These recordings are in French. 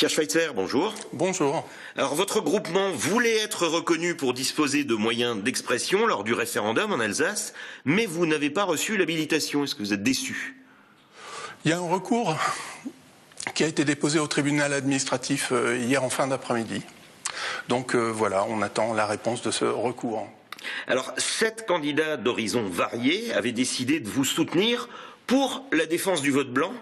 Pierre Schweitzer, bonjour. Bonjour. Alors, votre groupement voulait être reconnu pour disposer de moyens d'expression lors du référendum en Alsace, mais vous n'avez pas reçu l'habilitation. Est-ce que vous êtes déçu? Il y a un recours qui a été déposé au tribunal administratif hier en fin d'après-midi. Donc voilà, on attend la réponse de ce recours. Alors, 7 candidats d'horizons variés avaient décidé de vous soutenir pour la défense du vote blanc.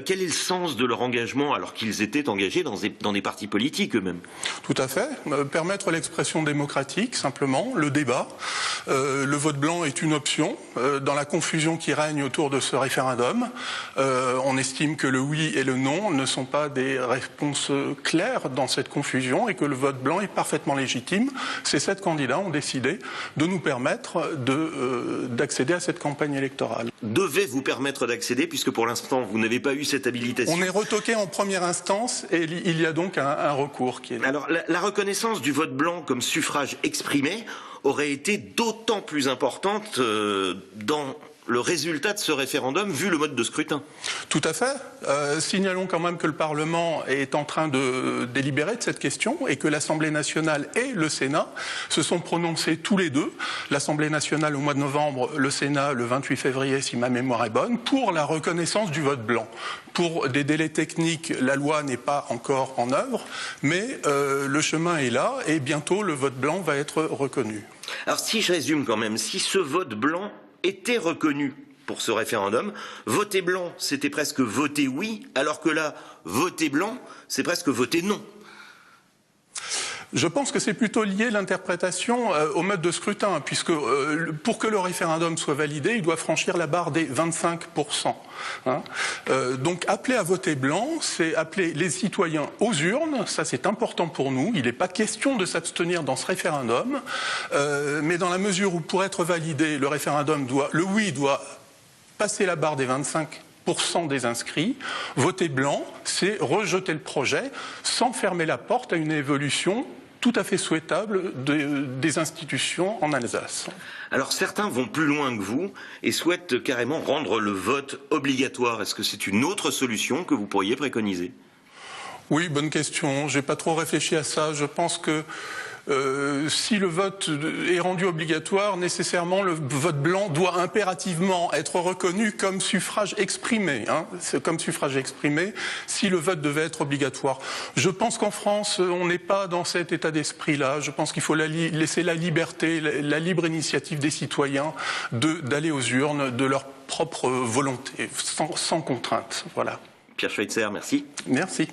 Quel est le sens de leur engagement alors qu'ils étaient engagés dans des partis politiques eux-mêmes? Tout à fait. Permettre l'expression démocratique, simplement, le débat. Le vote blanc est une option. Dans la confusion qui règne autour de ce référendum, on estime que le oui et le non ne sont pas des réponses claires dans cette confusion et que le vote blanc est parfaitement légitime. Ces 7 candidats ont décidé de nous permettre d'accéder à cette campagne électorale. Devait vous permettre d'accéder, puisque pour l'instant vous n'avez pas eu cette habilitation. On est retoqué en première instance et il y a donc un recours qui est... Alors la reconnaissance du vote blanc comme suffrage exprimé aurait été d'autant plus importante dans le résultat de ce référendum, vu le mode de scrutin. Tout à fait. Signalons quand même que le Parlement est en train de délibérer de cette question et que l'Assemblée nationale et le Sénat se sont prononcés tous les deux. L'Assemblée nationale au mois de novembre, le Sénat le 28 février, si ma mémoire est bonne, pour la reconnaissance du vote blanc. Pour des délais techniques, la loi n'est pas encore en œuvre, mais le chemin est là et bientôt le vote blanc va être reconnu. Alors si je résume quand même, si ce vote blanc était reconnu pour ce référendum, voter blanc, c'était presque voter oui, alors que là, voter blanc, c'est presque voter non. Je pense que c'est plutôt lié l'interprétation au mode de scrutin, puisque pour que le référendum soit validé, il doit franchir la barre des 25%. Donc appeler à voter blanc, c'est appeler les citoyens aux urnes, ça c'est important pour nous, il n'est pas question de s'abstenir dans ce référendum, mais dans la mesure où pour être validé, le référendum le oui doit passer la barre des 25% des inscrits. Voter blanc, c'est rejeter le projet sans fermer la porte à une évolution tout à fait souhaitable des institutions en Alsace. Alors certains vont plus loin que vous et souhaitent carrément rendre le vote obligatoire. Est-ce que c'est une autre solution que vous pourriez préconiser? Oui, bonne question. Je n'ai pas trop réfléchi à ça. Je pense que si le vote est rendu obligatoire, nécessairement le vote blanc doit impérativement être reconnu comme suffrage exprimé. C'est comme suffrage exprimé si le vote devait être obligatoire. Je pense qu'en France, on n'est pas dans cet état d'esprit-là. Je pense qu'il faut laisser la liberté, la libre initiative des citoyens d'aller aux urnes de leur propre volonté, sans contrainte. Voilà. Pierre Schweitzer, merci. Merci.